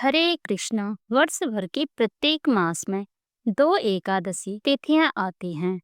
हरे कृष्णा। वर्ष भर के प्रत्येक मास में दो एकादशी तिथियां आती हैं,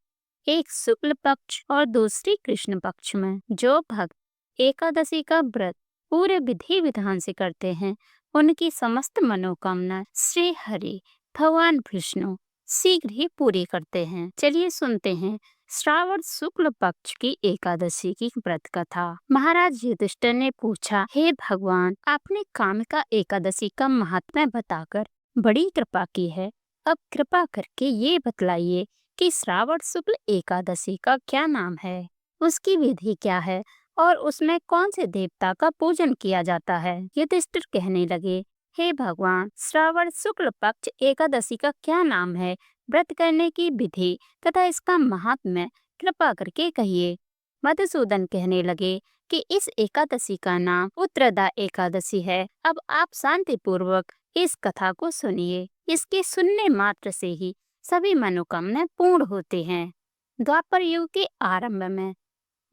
एक शुक्ल पक्ष और दूसरी कृष्ण पक्ष में। जो भक्त एकादशी का व्रत पूरे विधि विधान से करते हैं, उनकी समस्त मनोकामना श्री हरि भगवान विष्णु शीघ्र ही पूरी करते हैं। चलिए सुनते हैं श्रावण शुक्ल पक्ष की एकादशी की व्रत कथा। महाराज युधिष्ठिर ने पूछा, हे भगवान, आपने कामिका एकादशी का महात्म्य बताकर बड़ी कृपा की है। अब कृपा करके ये बतलाइए कि श्रावण शुक्ल एकादशी का क्या नाम है, उसकी विधि क्या है और उसमें कौन से देवता का पूजन किया जाता है। युधिष्ठिर कहने लगे, हे भगवान, श्रावण शुक्ल पक्ष एकादशी का क्या नाम है, व्रत करने की विधि तथा इसका महात्म्य कृपा करके कहिए। मधुसूदन कहने लगे कि इस एकादशी का नाम उत्तरदा एकादशी है। अब आप शांति पूर्वक इस कथा को सुनिए। इसके सुनने मात्र से ही सभी मनोकामनाएं पूर्ण होते हैं। द्वापर युग के आरंभ में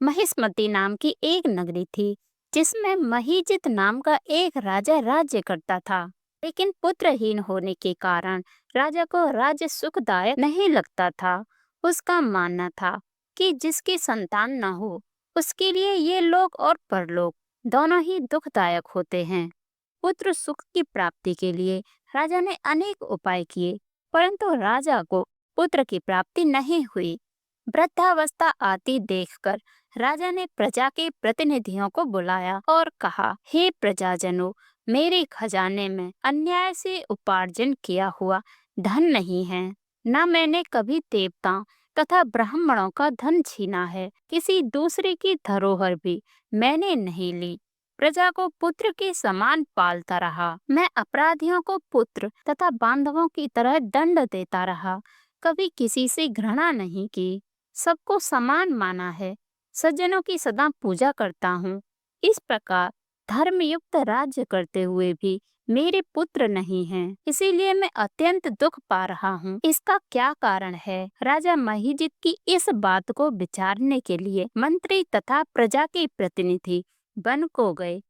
महिष्मती नाम की एक नगरी थी, जिसमें महीजित नाम का एक राजा राज्य करता था। लेकिन पुत्रहीन होने के कारण राजा को राज्य सुखदायक नहीं लगता था। उसका मानना था कि जिसकी संतान न हो, उसके लिए ये लोक और परलोक दोनों ही दुखदायक होते हैं। पुत्र सुख की प्राप्ति के लिए राजा ने अनेक उपाय किए, परंतु राजा को पुत्र की प्राप्ति नहीं हुई। वृद्धावस्था आती देखकर राजा ने प्रजा के प्रतिनिधियों को बुलाया और कहा, हे प्रजाजनों, मेरे खजाने में अन्याय से उपार्जन किया हुआ धन नहीं है। न मैंने कभी देवताओं तथा ब्राह्मणों का धन छीना है। किसी दूसरे की धरोहर भी मैंने नहीं ली। प्रजा को पुत्र के समान पालता रहा। मैं अपराधियों को पुत्र तथा बांधवों की तरह दंड देता रहा। कभी किसी से घृणा नहीं की, सबको समान माना है। सज्जनों की सदा पूजा करता हूँ। इस प्रकार धर्मयुक्त राज्य करते हुए भी मेरे पुत्र नहीं हैं, इसीलिए मैं अत्यंत दुख पा रहा हूँ। इसका क्या कारण है? राजा महीजित की इस बात को विचारने के लिए मंत्री तथा प्रजा के प्रतिनिधि वन को गए।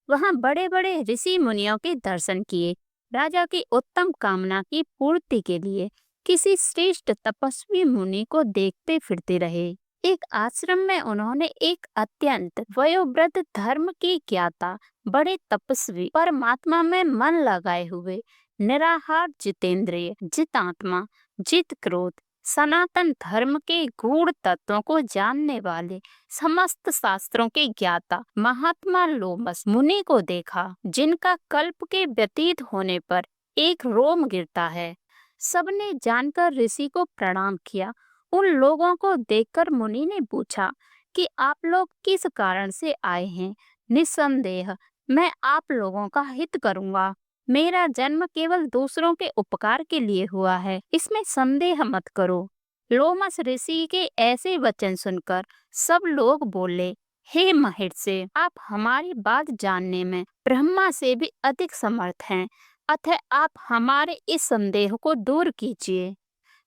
वहाँ बड़े बड़े ऋषि मुनियों के दर्शन किए। राजा की उत्तम कामना की पूर्ति के लिए किसी श्रेष्ठ तपस्वी मुनि को देखते फिरते रहे। एक आश्रम में उन्होंने एक अत्यंत वयोवृद्ध धर्म के ज्ञाता, बड़े तपस्वी, परमात्मा में मन लगाए हुए, निराहार, जितेंद्रिय, जितात्मा, जित क्रोध, सनातन धर्म के गूढ़ तत्वों को जानने वाले, समस्त शास्त्रों के ज्ञाता महात्मा लोमस मुनि को देखा, जिनका कल्प के व्यतीत होने पर एक रोम गिरता है। सबने जानकर ऋषि को प्रणाम किया। उन लोगों को देखकर मुनि ने पूछा कि आप लोग किस कारण से आए हैं। निस्संदेह मैं आप लोगों का हित करूंगा। मेरा जन्म केवल दूसरों के उपकार के लिए हुआ है, इसमें संदेह मत करो। लोमस ऋषि के ऐसे वचन सुनकर सब लोग बोले, हे महर्षि, आप हमारी बात जानने में ब्रह्मा से भी अधिक समर्थ हैं, अतः आप हमारे इस संदेह को दूर कीजिए।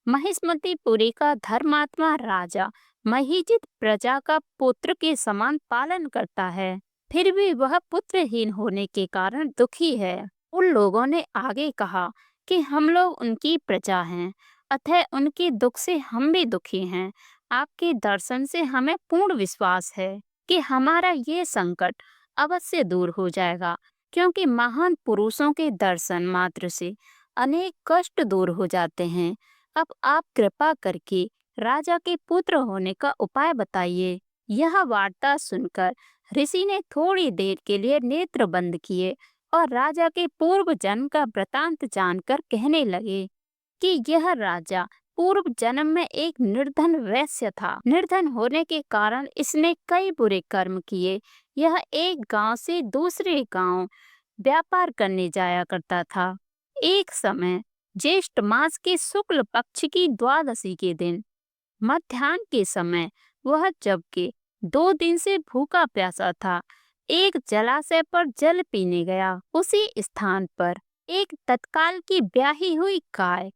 महिष्मतीपुरी का धर्मात्मा राजा महीजित प्रजा का पुत्र के समान पालन करता है, फिर भी वह पुत्रहीन होने के कारण दुखी है। उन लोगों ने आगे कहा कि हम लोग उनकी प्रजा हैं, अतः उनके दुख से हम भी दुखी हैं। आपके दर्शन से हमें पूर्ण विश्वास है कि हमारा ये संकट अवश्य दूर हो जाएगा, क्योंकि महान पुरुषों के दर्शन मात्र से अनेक कष्ट दूर हो जाते हैं। अब आप कृपा करके राजा के पुत्र होने का उपाय बताइए। यह वार्ता सुनकर ऋषि ने थोड़ी देर के लिए नेत्र बंद किए और राजा के पूर्व जन्म का वृतांत जानकर कहने लगे कि यह राजा पूर्व जन्म में एक निर्धन वैश्य था। निर्धन होने के कारण इसने कई बुरे कर्म किए। यह एक गांव से दूसरे गांव व्यापार करने जाया करता था। एक समय ज्येष्ठ मास के शुक्ल पक्ष की द्वादशी के दिन मध्याह्न के समय वह जबकि 2 दिन से भूखा प्यासा था, एक जलाशय पर जल पीने गया। उसी स्थान पर एक तत्काल की ब्याही हुई गाय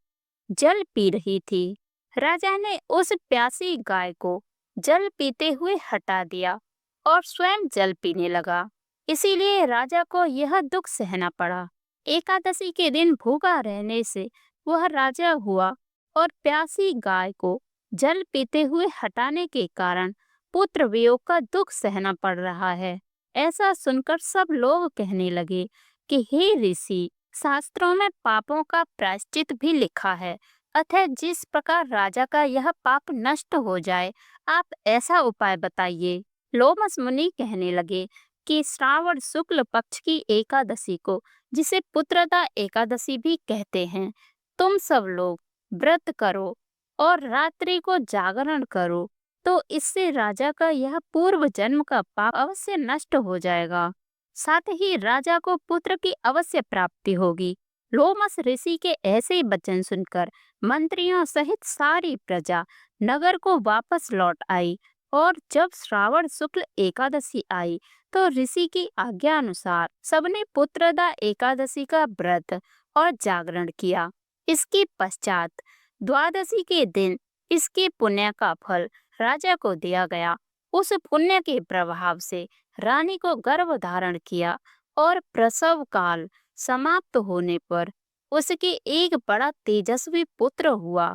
जल पी रही थी। राजा ने उस प्यासी गाय को जल पीते हुए हटा दिया और स्वयं जल पीने लगा। इसीलिए राजा को यह दुख सहना पड़ा। एकादशी के दिन भूखा रहने से वह राजा हुआ और प्यासी गाय को जल पीते हुए हटाने के कारण पुत्र वियोग का दुख सहना पड़ रहा है। ऐसा सुनकर सब लोग कहने लगे कि हे ऋषि, शास्त्रों में पापों का प्रायश्चित भी लिखा है, अतः जिस प्रकार राजा का यह पाप नष्ट हो जाए, आप ऐसा उपाय बताइए। लोमस मुनि कहने लगे कि श्रावण शुक्ल पक्ष की एकादशी को, जिसे पुत्रदा एकादशी भी कहते हैं, तुम सब लोग व्रत करो और रात्रि को जागरण करो, तो इससे राजा का यह पूर्व जन्म का पाप अवश्य नष्ट हो जाएगा, साथ ही राजा को पुत्र की अवश्य प्राप्ति होगी। लोमस ऋषि के ऐसे वचन सुनकर मंत्रियों सहित सारी प्रजा नगर को वापस लौट आई और जब श्रावण शुक्ल एकादशी आई तो ऋषि की आज्ञा अनुसार सबने पुत्रदा एकादशी का व्रत और जागरण किया। इसके पश्चात द्वादशी के दिन इसके पुण्य का फल राजा को दिया गया। उस पुण्य के प्रभाव से रानी को गर्भ धारण किया और प्रसव काल समाप्त होने पर उसके एक बड़ा तेजस्वी पुत्र हुआ।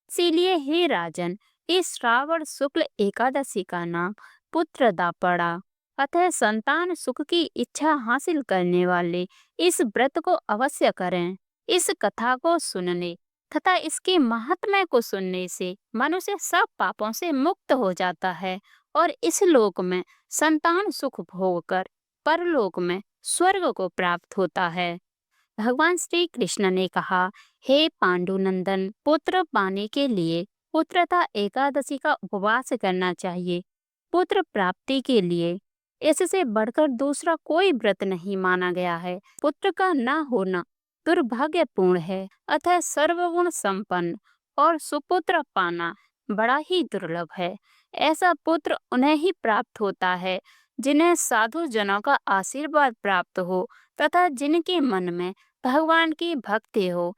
इसीलिए हे राजन, इस श्रावण शुक्ल एकादशी का नाम पुत्रदा पड़ा। अतः संतान सुख की इच्छा हासिल करने वाले इस व्रत को अवश्य करें। इस कथा को सुनने तथा इसके महात्म्य को सुनने से मनुष्य सब पापों से मुक्त हो जाता है और इस लोक में संतान सुख भोग कर परलोक में स्वर्ग को प्राप्त होता है। भगवान श्री कृष्ण ने कहा, हे पांडुनंदन, पुत्र पाने के लिए पुत्रदा एकादशी का उपवास करना चाहिए। पुत्र प्राप्ति के लिए इससे बढ़कर दूसरा कोई व्रत नहीं माना गया है। पुत्र का न होना दुर्भाग्यपूर्ण है, अतः सर्वगुण संपन्न और सुपुत्र पाना बड़ा ही दुर्लभ है। ऐसा पुत्र उन्हें ही प्राप्त होता है जिन्हें साधु जनों का आशीर्वाद प्राप्त हो तथा जिनके मन में भगवान की भक्ति हो।